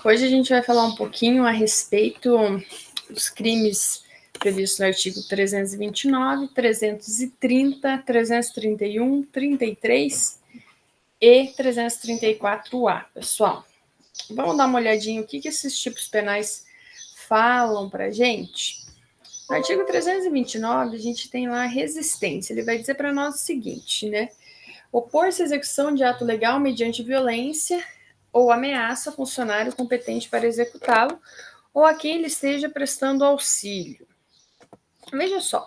Hoje a gente vai falar um pouquinho a respeito dos crimes previstos no artigo 329, 330, 331, 33 e 334-A. Pessoal, vamos dar uma olhadinha o que esses tipos penais falam para a gente? No artigo 329, a gente tem lá a resistência. Ele vai dizer para nós o seguinte, né? Opor-se à execução de ato legal mediante violência ou ameaça a funcionário competente para executá-lo ou a quem ele esteja prestando auxílio. Veja só,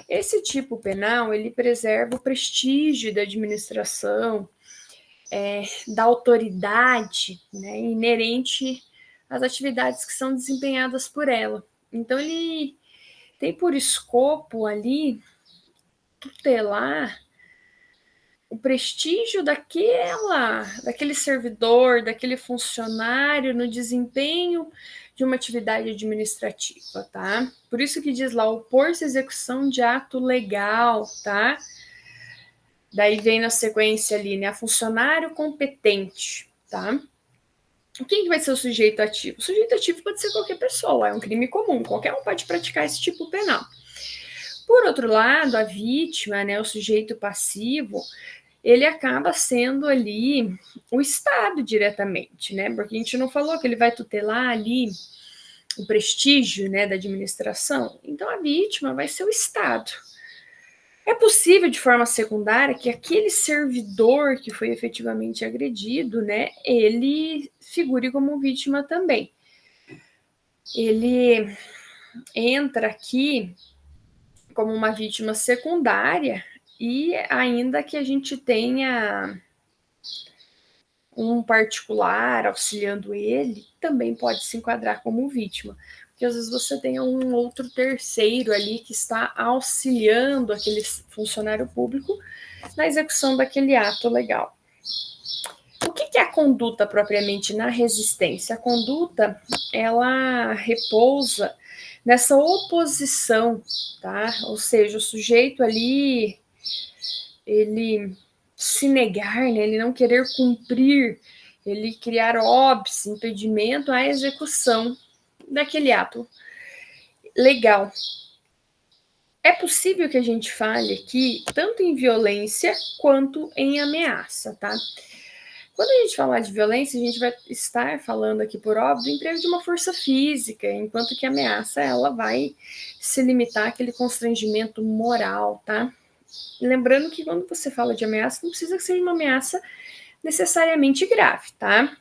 esse tipo penal, ele preserva o prestígio da administração, da autoridade, né, inerente às atividades que são desempenhadas por ela. Então, ele tem por escopo ali tutelar o prestígio daquele servidor, daquele funcionário no desempenho de uma atividade administrativa, tá? Por isso que diz lá, opor-se à execução de ato legal, tá? Daí vem na sequência ali, né, a funcionário competente, tá? Quem que vai ser o sujeito ativo? O sujeito ativo pode ser qualquer pessoa, é um crime comum, qualquer um pode praticar esse tipo penal. Por outro lado, a vítima, né, o sujeito passivo, ele acaba sendo ali o Estado diretamente, né? Porque a gente não falou que ele vai tutelar ali o prestígio, né, da administração. Então, a vítima vai ser o Estado. É possível, de forma secundária, que aquele servidor que foi efetivamente agredido, né, ele figure como vítima também. Ele entra aqui como uma vítima secundária e ainda que a gente tenha um particular auxiliando ele, também pode se enquadrar como vítima. Porque às vezes você tem um outro terceiro ali que está auxiliando aquele funcionário público na execução daquele ato legal. O que é a conduta propriamente na resistência? A conduta, ela repousa nessa oposição, tá? Ou seja, o sujeito ali, ele se negar, né? Ele não querer cumprir, ele criar óbice, impedimento à execução daquele ato legal. É possível que a gente fale aqui tanto em violência quanto em ameaça, tá? Quando a gente falar de violência, a gente vai estar falando aqui, por óbvio, emprego de uma força física, enquanto que a ameaça, ela vai se limitar àquele constrangimento moral, tá? E lembrando que quando você fala de ameaça, não precisa que seja uma ameaça necessariamente grave, tá?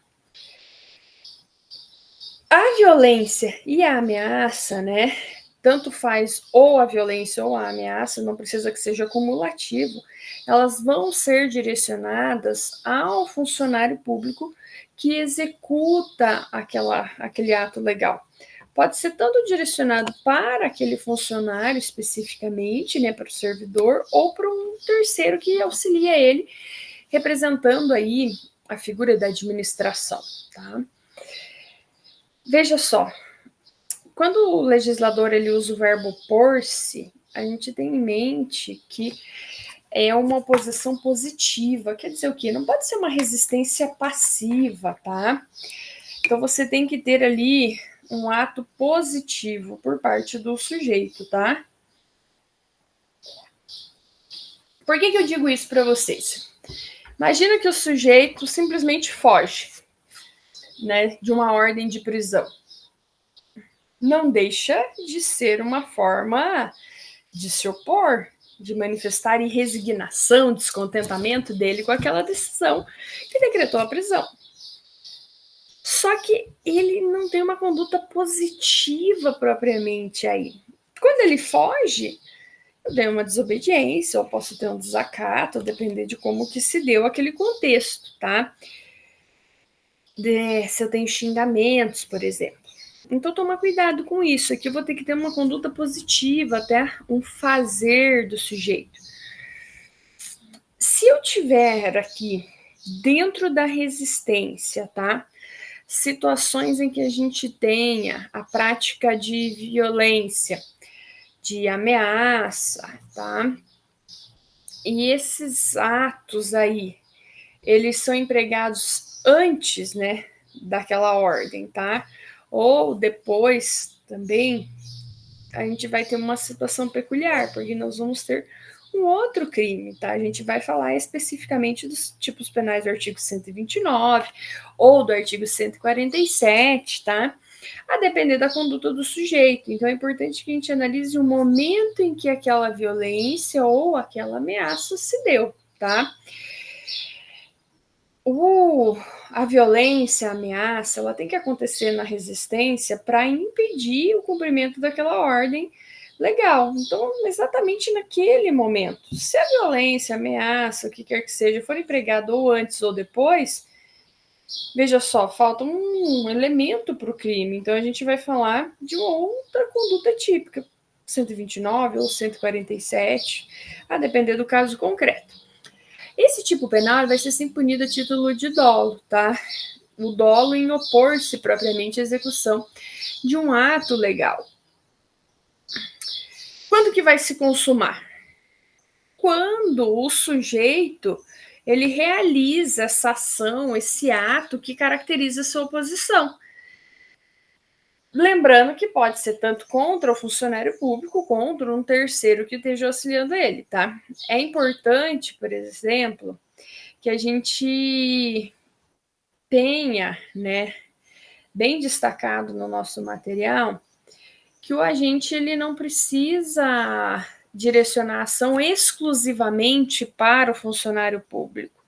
A violência e a ameaça, né? Tanto faz ou a violência ou a ameaça, não precisa que seja cumulativo, elas vão ser direcionadas ao funcionário público que executa aquele ato legal. Pode ser tanto direcionado para aquele funcionário especificamente, né, para o servidor, ou para um terceiro que auxilia ele, representando aí a figura da administração, tá? Veja só, quando o legislador ele usa o verbo opor-se, a gente tem em mente que é uma oposição positiva. Quer dizer o quê? Não pode ser uma resistência passiva, tá? Então você tem que ter ali um ato positivo por parte do sujeito, tá? Por que eu digo isso para vocês? Imagina que o sujeito simplesmente foge, né, de uma ordem de prisão. Não deixa de ser uma forma de se opor, de manifestar resignação, descontentamento dele com aquela decisão que decretou a prisão. Só que ele não tem uma conduta positiva propriamente aí. Quando ele foge, eu dei uma desobediência, ou posso ter um desacato, depender de como que se deu aquele contexto, tá? Se eu tenho xingamentos, por exemplo. Então, tomar cuidado com isso. Aqui eu vou ter que ter uma conduta positiva, até um fazer do sujeito. Se eu tiver aqui, dentro da resistência, tá? Situações em que a gente tenha a prática de violência, de ameaça, tá? E esses atos aí, eles são empregados antes, né, daquela ordem, tá? Ou depois também a gente vai ter uma situação peculiar, porque nós vamos ter um outro crime, tá? A gente vai falar especificamente dos tipos penais do artigo 129 ou do artigo 147, tá? A depender da conduta do sujeito. Então é importante que a gente analise o momento em que aquela violência ou aquela ameaça se deu, tá? A violência, a ameaça, ela tem que acontecer na resistência para impedir o cumprimento daquela ordem legal. Então, exatamente naquele momento. Se a violência, a ameaça, o que quer que seja, for empregado ou antes ou depois, veja só, falta um elemento para o crime. Então, a gente vai falar de uma outra conduta típica, 129 ou 147, a depender do caso concreto. Esse tipo penal vai ser sempre punido a título de dolo, tá? O dolo em opor-se propriamente à execução de um ato legal. Quando que vai se consumar? Quando o sujeito ele realiza essa ação, esse ato que caracteriza a sua oposição. Lembrando que pode ser tanto contra o funcionário público, contra um terceiro que esteja auxiliando ele, tá? É importante, por exemplo, que a gente tenha, né, bem destacado no nosso material, que o agente ele não precisa direcionar a ação exclusivamente para o funcionário público.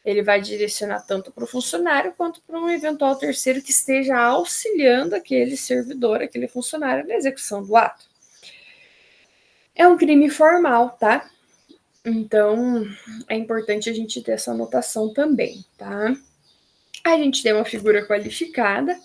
Ele vai direcionar tanto para o funcionário quanto para um eventual terceiro que esteja auxiliando aquele servidor, aquele funcionário na execução do ato. É um crime formal, tá? Então, é importante a gente ter essa anotação também, tá? A gente tem uma figura qualificada,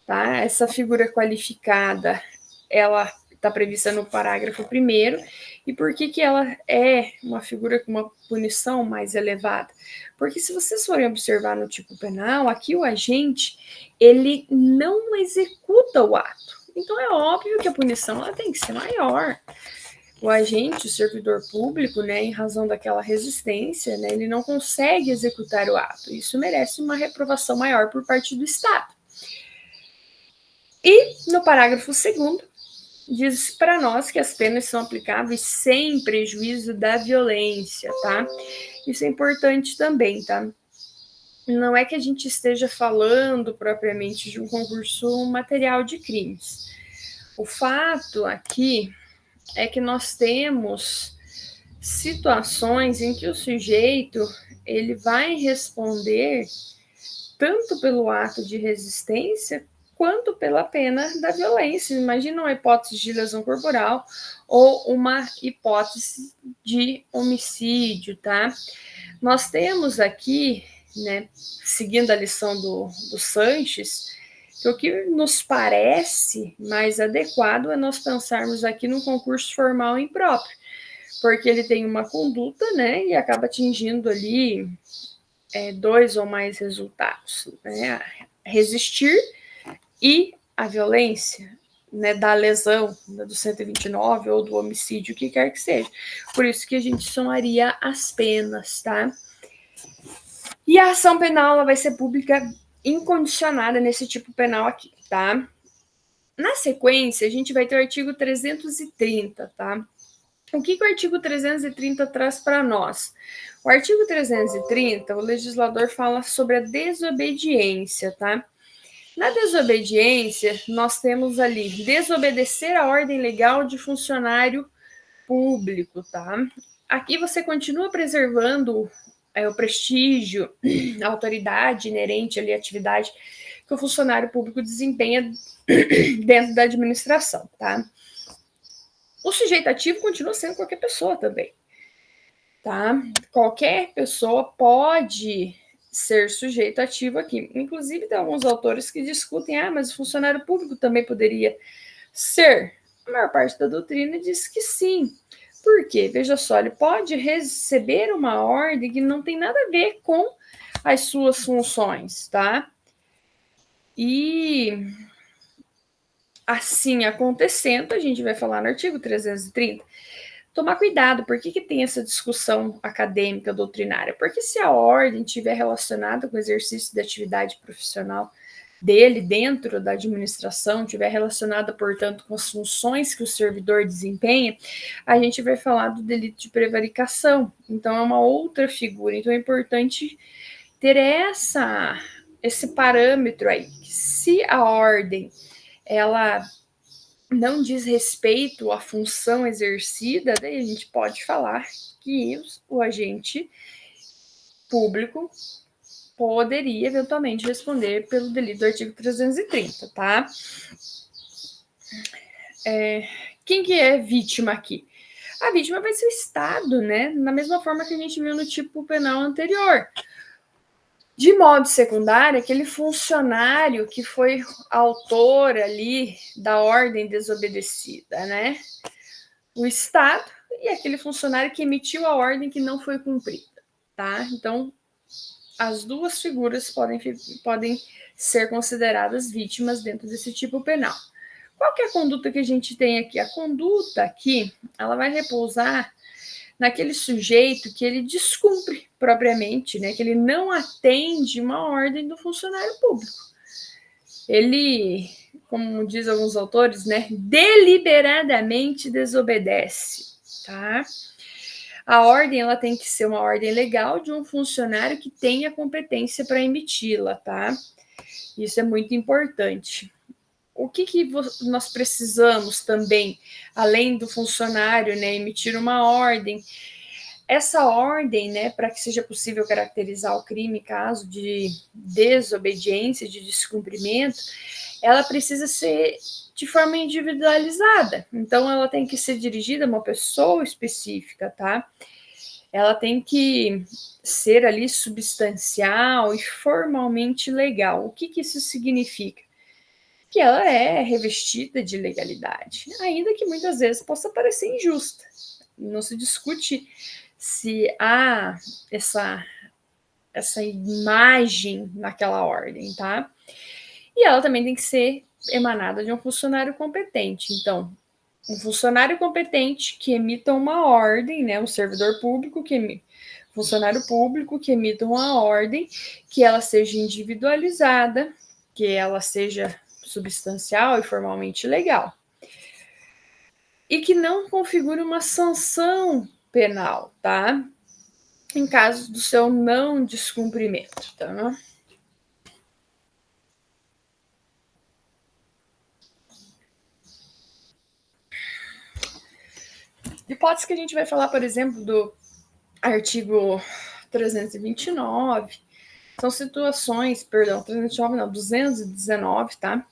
tá? Essa figura qualificada, ela está prevista no parágrafo 1º. E por que ela é uma figura com uma punição mais elevada? Porque se vocês forem observar no tipo penal, aqui o agente, ele não executa o ato. Então é óbvio que a punição ela tem que ser maior. O agente, o servidor público, né, em razão daquela resistência, né, ele não consegue executar o ato. Isso merece uma reprovação maior por parte do Estado. E no parágrafo 2º, diz para nós que as penas são aplicáveis sem prejuízo da violência, tá? Isso é importante também, tá? Não é que a gente esteja falando propriamente de um concurso material de crimes. O fato aqui é que nós temos situações em que o sujeito ele vai responder tanto pelo ato de resistência quanto pela pena da violência. Imagina uma hipótese de lesão corporal ou uma hipótese de homicídio, tá? Nós temos aqui, né, seguindo a lição do Sanches, que o que nos parece mais adequado é nós pensarmos aqui num concurso formal impróprio, porque ele tem uma conduta, né, e acaba atingindo ali 2 ou mais resultados, né? Resistir e a violência, né, da lesão, né, do 129 ou do homicídio, o que quer que seja. Por isso que a gente somaria as penas, tá? E a ação penal ela vai ser pública incondicionada nesse tipo penal aqui, tá? Na sequência, a gente vai ter o artigo 330, tá? O que o artigo 330 traz para nós? O artigo 330, o legislador fala sobre a desobediência, tá? Na desobediência, nós temos ali desobedecer a ordem legal de funcionário público, tá? Aqui você continua preservando o prestígio, a autoridade inerente ali à atividade que o funcionário público desempenha dentro da administração, tá? O sujeito ativo continua sendo qualquer pessoa também, tá? Qualquer pessoa pode ser sujeito ativo aqui. Inclusive, tem alguns autores que discutem, mas o funcionário público também poderia ser. A maior parte da doutrina diz que sim. Por quê? Veja só, ele pode receber uma ordem que não tem nada a ver com as suas funções, tá? E assim acontecendo, a gente vai falar no artigo 330, tomar cuidado. Por que tem essa discussão acadêmica, doutrinária? Porque se a ordem estiver relacionada com o exercício da atividade profissional dele dentro da administração, estiver relacionada, portanto, com as funções que o servidor desempenha, a gente vai falar do delito de prevaricação. Então, é uma outra figura. Então, é importante ter esse parâmetro aí. Se a ordem, ela não diz respeito à função exercida, daí a gente pode falar que o agente público poderia eventualmente responder pelo delito do artigo 330, tá? Quem que é vítima aqui? A vítima vai ser o Estado, né? Na mesma forma que a gente viu no tipo penal anterior. De modo secundário, aquele funcionário que foi autor ali da ordem desobedecida, né? O Estado e aquele funcionário que emitiu a ordem que não foi cumprida, tá? Então, as duas figuras podem ser consideradas vítimas dentro desse tipo penal. Qual que é a conduta que a gente tem aqui? A conduta aqui, ela vai repousar naquele sujeito que ele descumpre propriamente, né, que ele não atende uma ordem do funcionário público. Ele, como diz alguns autores, né, deliberadamente desobedece, tá? A ordem, ela tem que ser uma ordem legal de um funcionário que tenha competência para emiti-la, tá? Isso é muito importante. O que nós precisamos também, além do funcionário, né, emitir uma ordem? Essa ordem, né, para que seja possível caracterizar o crime, caso de desobediência, de descumprimento, ela precisa ser de forma individualizada. Então, ela tem que ser dirigida a uma pessoa específica, tá? Ela tem que ser ali substancial e formalmente legal. O que isso significa? Que ela é revestida de legalidade, ainda que muitas vezes possa parecer injusta. Não se discute se há essa imagem naquela ordem, tá? E ela também tem que ser emanada de um funcionário competente. Então, um funcionário competente que emita uma ordem, né? Um servidor público funcionário público que emita uma ordem, que ela seja individualizada, que ela seja substancial e formalmente legal. E que não configure uma sanção penal, tá? Em caso do seu não descumprimento, tá? Hipótese que a gente vai falar, por exemplo, do artigo 329, são situações, perdão, 329 não, 219, tá?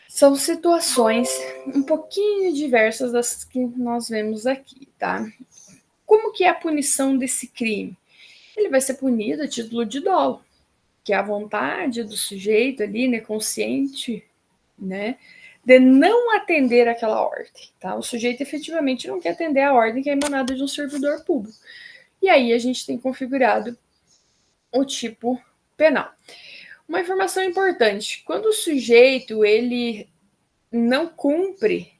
São situações um pouquinho diversas das que nós vemos aqui, tá? Como que é a punição desse crime? Ele vai ser punido a título de dolo, que é a vontade do sujeito ali, né, consciente, né, de não atender aquela ordem, tá? O sujeito efetivamente não quer atender a ordem que é emanada de um servidor público. E aí a gente tem configurado o tipo penal. Uma informação importante, quando o sujeito ele não cumpre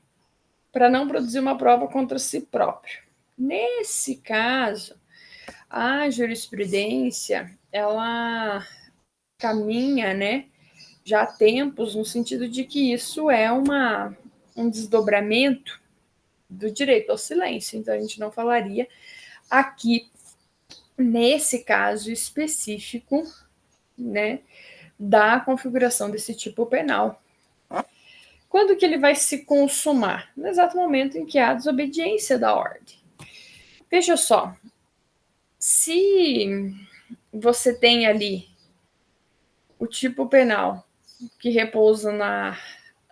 para não produzir uma prova contra si próprio. Nesse caso, a jurisprudência, ela caminha, né, já há tempos, no sentido de que isso é um desdobramento do direito ao silêncio. Então, a gente não falaria aqui, nesse caso específico, né, da configuração desse tipo penal. Quando que ele vai se consumar? No exato momento em que há desobediência da ordem. Veja só, se você tem ali o tipo penal que repousa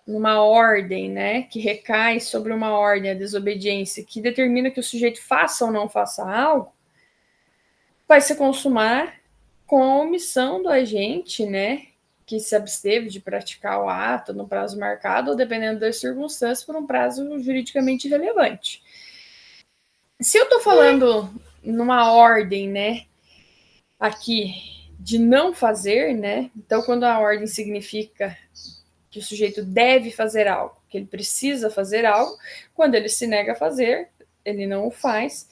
numa ordem, né, que recai sobre uma ordem, a desobediência, que determina que o sujeito faça ou não faça algo, vai se consumar com a omissão do agente, né, que se absteve de praticar o ato no prazo marcado ou, dependendo das circunstâncias, por um prazo juridicamente relevante. Se eu estou falando numa ordem, né, aqui de não fazer, né, então quando a ordem significa que o sujeito deve fazer algo, que ele precisa fazer algo, quando ele se nega a fazer, ele não o faz,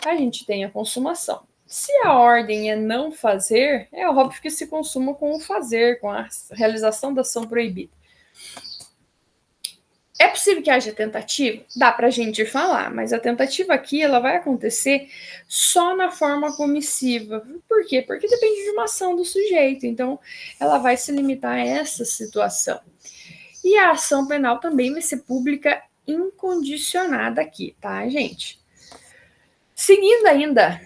a gente tem a consumação. Se a ordem é não fazer, é óbvio que se consuma com o fazer, com a realização da ação proibida. É possível que haja tentativa? Dá para a gente falar, mas a tentativa aqui ela vai acontecer só na forma comissiva. Por quê? Porque depende de uma ação do sujeito, então ela vai se limitar a essa situação. E a ação penal também vai ser pública incondicionada aqui, tá, gente? Seguindo ainda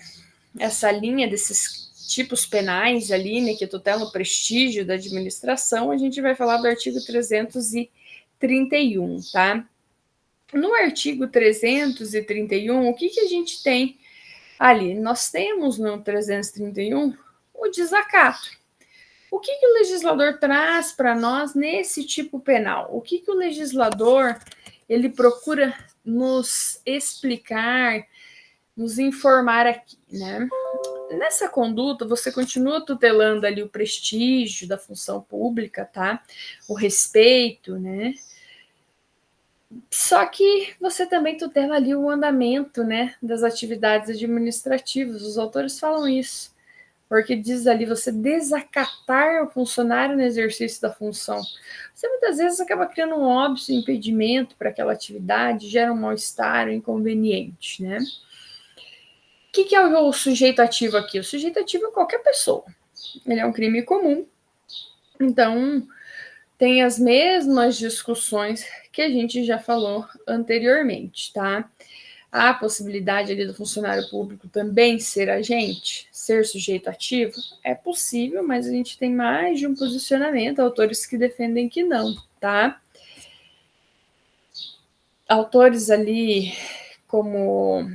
essa linha desses tipos penais ali, né, que tutelam o prestígio da administração, a gente vai falar do artigo 331, tá? No artigo 331, o que a gente tem ali? Nós temos no 331 o desacato. O que o legislador traz para nós nesse tipo penal? O que o legislador ele procura nos explicar, nos informar aqui, né? Nessa conduta, você continua tutelando ali o prestígio da função pública, tá? O respeito, né? Só que você também tutela ali o andamento, né, das atividades administrativas. Os autores falam isso, porque diz ali você desacatar o funcionário no exercício da função. Você muitas vezes acaba criando um óbvio impedimento para aquela atividade, gera um mal-estar, um inconveniente, né? O que é o sujeito ativo aqui? O sujeito ativo é qualquer pessoa. Ele é um crime comum. Então, tem as mesmas discussões que a gente já falou anteriormente, tá? Há a possibilidade ali do funcionário público também ser agente, ser sujeito ativo? É possível, mas a gente tem mais de um posicionamento, autores que defendem que não, tá? Autores ali como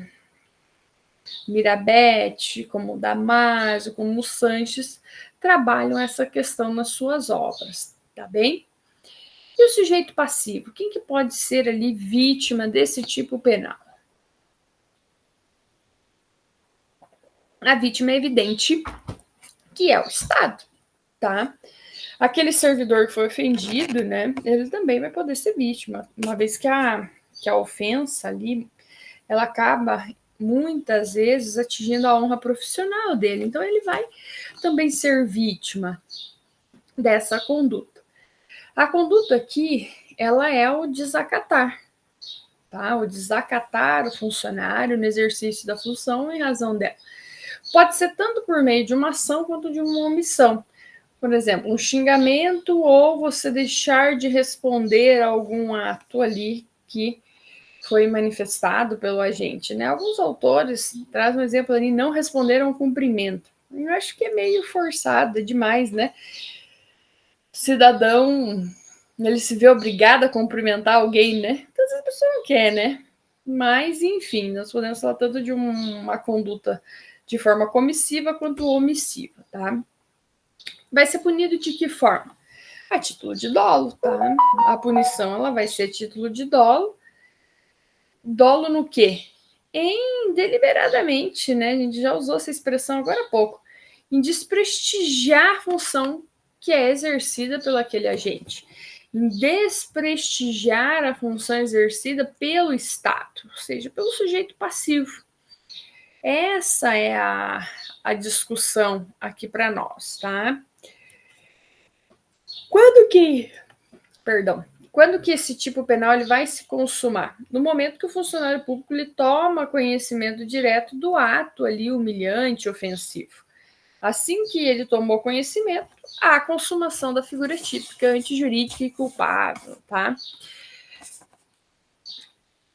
Mirabete, como Damasio, como Sanches, trabalham essa questão nas suas obras, tá bem? E o sujeito passivo? Quem que pode ser ali vítima desse tipo penal? A vítima é evidente que é o Estado, tá? Aquele servidor que foi ofendido, né, ele também vai poder ser vítima, uma vez que a ofensa ali, ela acaba muitas vezes atingindo a honra profissional dele, então ele vai também ser vítima dessa conduta. A conduta aqui, ela é o desacatar, tá? O desacatar o funcionário no exercício da função em razão dela. Pode ser tanto por meio de uma ação quanto de uma omissão. Por exemplo, um xingamento ou você deixar de responder a algum ato ali que foi manifestado pelo agente, né? Alguns autores trazem um exemplo ali, não responderam ao cumprimento. Eu acho que é meio forçado demais, né? O cidadão, ele se vê obrigado a cumprimentar alguém, né? Então, a pessoa não quer, né? Mas, enfim, nós podemos falar tanto de uma conduta de forma comissiva quanto omissiva, tá? Vai ser punido de que forma? A título de dolo, tá? A punição, ela vai ser a título de dolo. Dolo no quê? Em deliberadamente, né? A gente já usou essa expressão agora há pouco. Em desprestigiar a função que é exercida pelo aquele agente. Em desprestigiar a função exercida pelo Estado, ou seja, pelo sujeito passivo. Essa é a discussão aqui para nós, tá? Quando que esse tipo penal ele vai se consumar? No momento que o funcionário público ele toma conhecimento direto do ato ali humilhante, ofensivo. Assim que ele tomou conhecimento, há a consumação da figura típica antijurídica e culpável, tá?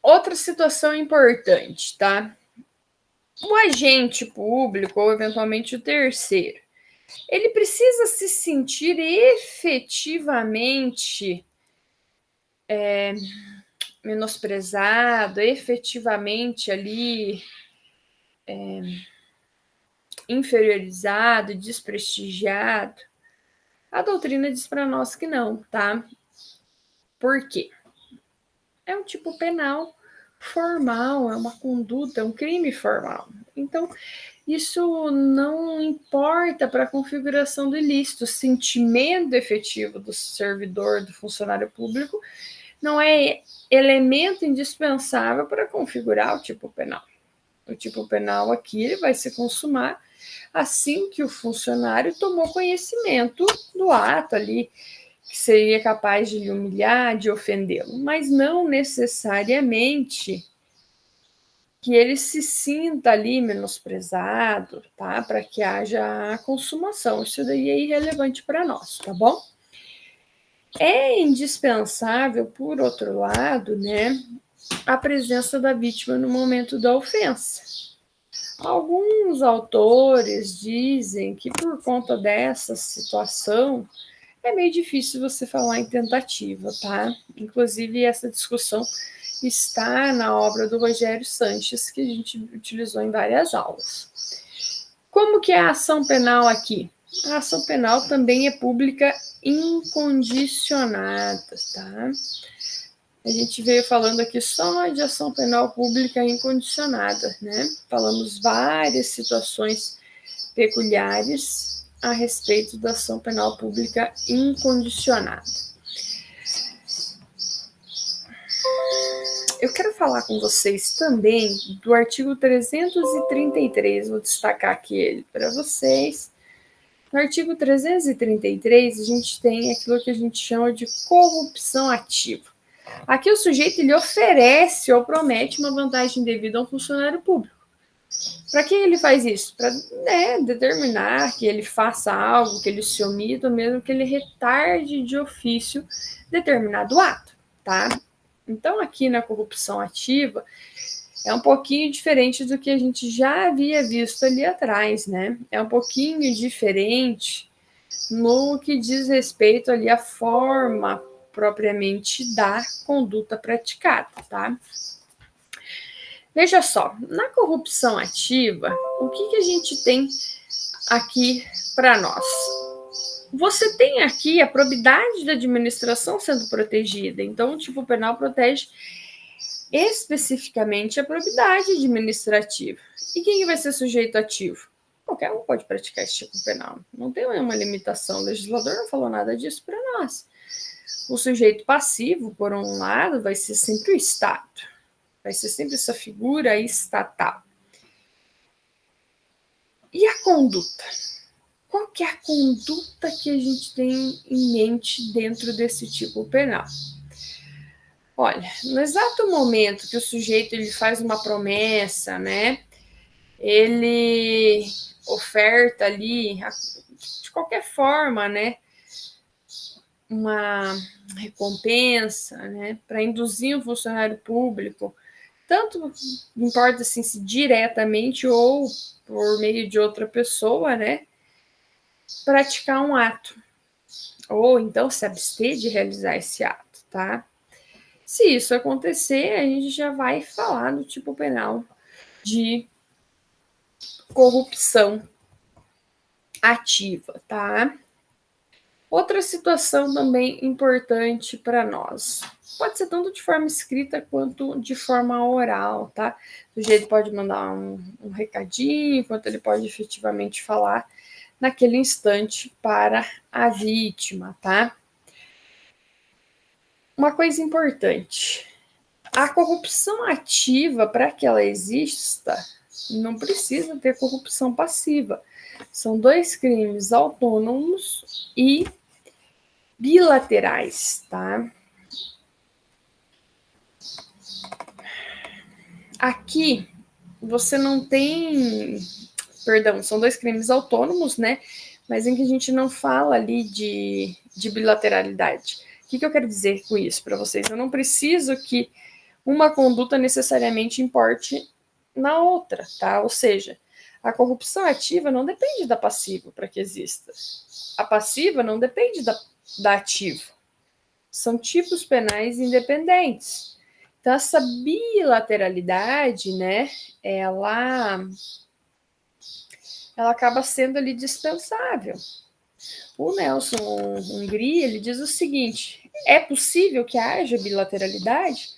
Outra situação importante, tá? O agente público ou eventualmente o terceiro, ele precisa se sentir efetivamente menosprezado, efetivamente ali inferiorizado, desprestigiado. A doutrina diz para nós que não, tá? Por quê? É um tipo penal formal, é uma conduta, é um crime formal. Então, isso não importa para a configuração do ilícito. O sentimento efetivo do servidor, do funcionário público, não é elemento indispensável para configurar o tipo penal. O tipo penal aqui ele vai se consumar assim que o funcionário tomou conhecimento do ato ali, que seria capaz de lhe humilhar, de ofendê-lo, mas não necessariamente que ele se sinta ali menosprezado, tá? Para que haja a consumação. Isso daí é irrelevante para nós, tá bom? É indispensável, por outro lado, né, a presença da vítima no momento da ofensa. Alguns autores dizem que por conta dessa situação é meio difícil você falar em tentativa, tá? Inclusive essa discussão está na obra do Rogério Sanches, que a gente utilizou em várias aulas. Como que é a ação penal aqui? A ação penal também é pública incondicionada, tá? A gente veio falando aqui só de ação penal pública incondicionada, né? Falamos várias situações peculiares a respeito da ação penal pública incondicionada. Eu quero falar com vocês também do artigo 333, vou destacar aqui ele para vocês. No artigo 333, a gente tem aquilo que a gente chama de corrupção ativa. Aqui o sujeito ele oferece ou promete uma vantagem devida a um funcionário público. Para que ele faz isso? Para determinar que ele faça algo, que ele se omita, ou mesmo que ele retarde de ofício determinado ato, tá? Então, aqui na corrupção ativa, é um pouquinho diferente do que a gente já havia visto ali atrás, né? É um pouquinho diferente no que diz respeito ali à forma propriamente da conduta praticada, tá? Veja só, na corrupção ativa, o que a gente tem aqui para nós? Você tem aqui a probidade da administração sendo protegida, então o tipo penal protege especificamente a probidade administrativa. E quem vai ser sujeito ativo? Qualquer um pode praticar esse tipo penal. Não tem nenhuma limitação. O legislador não falou nada disso para nós. O sujeito passivo, por um lado, vai ser sempre o Estado. Vai ser sempre essa figura estatal. E a conduta? Qual que é a conduta que a gente tem em mente dentro desse tipo penal? Olha, no exato momento que o sujeito ele faz uma promessa, né? Ele oferta ali, de qualquer forma, né? Uma recompensa, né? Para induzir um funcionário público, tanto importa assim se diretamente ou por meio de outra pessoa, né? Praticar um ato, ou então se abster de realizar esse ato, tá? Se isso acontecer, a gente já vai falar do tipo penal de corrupção ativa, tá? Outra situação também importante para nós. Pode ser tanto de forma escrita quanto de forma oral, tá? O sujeito pode mandar um recadinho, quanto ele pode efetivamente falar naquele instante para a vítima, tá? Uma coisa importante, a corrupção ativa, para que ela exista, não precisa ter corrupção passiva. São dois crimes autônomos e bilaterais, tá? Aqui, você não tem... Perdão, são dois crimes autônomos, né? Mas em que a gente não fala ali de bilateralidade. O que eu quero dizer com isso para vocês? Eu não preciso que uma conduta necessariamente importe na outra, tá? Ou seja, a corrupção ativa não depende da passiva para que exista. A passiva não depende da ativa. São tipos penais independentes. Então, essa bilateralidade, né, ela acaba sendo ali dispensável. O Nelson Hungria, ele diz o seguinte, é possível que haja bilateralidade?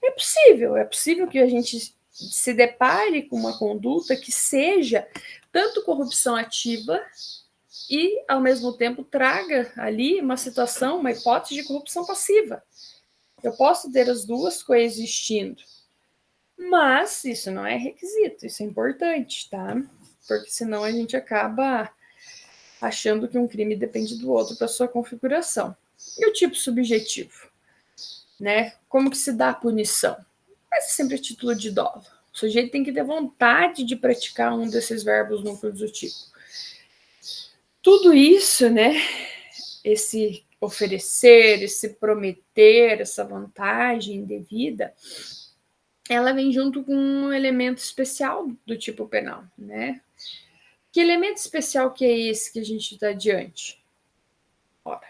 É possível que a gente se depare com uma conduta que seja tanto corrupção ativa e, ao mesmo tempo, traga ali uma situação, uma hipótese de corrupção passiva. Eu posso ter as duas coexistindo, mas isso não é requisito, isso é importante, tá? Porque senão a gente acaba achando que um crime depende do outro para sua configuração. E o tipo subjetivo, né? Como que se dá a punição? Mas é sempre a título de dolo. O sujeito tem que ter vontade de praticar um desses verbos núcleos do tipo. Tudo isso, né? Esse oferecer, esse prometer, essa vantagem devida, ela vem junto com um elemento especial do tipo penal, né? Que elemento especial que é esse que a gente está diante? Ora,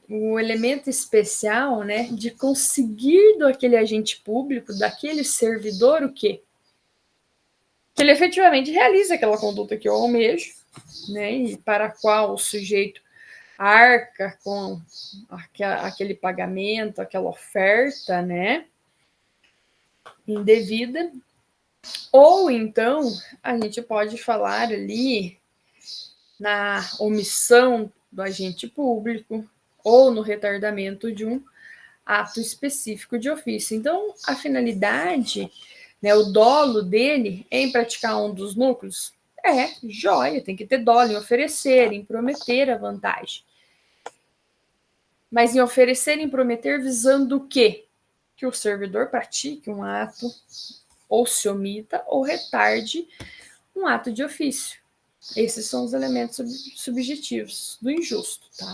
o elemento especial, né, de conseguir do aquele agente público, daquele servidor, o quê? Que ele efetivamente realiza aquela conduta que eu almejo, né, e para a qual o sujeito arca com aquele pagamento, aquela oferta, né, indevida. Ou então a gente pode falar ali na omissão do agente público ou no retardamento de um ato específico de ofício. Então, a finalidade, né, o dolo dele em praticar um dos núcleos é joia, tem que ter dolo em oferecer, em prometer a vantagem. Mas em oferecer e em prometer visando o quê? Que o servidor pratique um ato, ou se omita, ou retarde um ato de ofício. Esses são os elementos subjetivos do injusto, tá?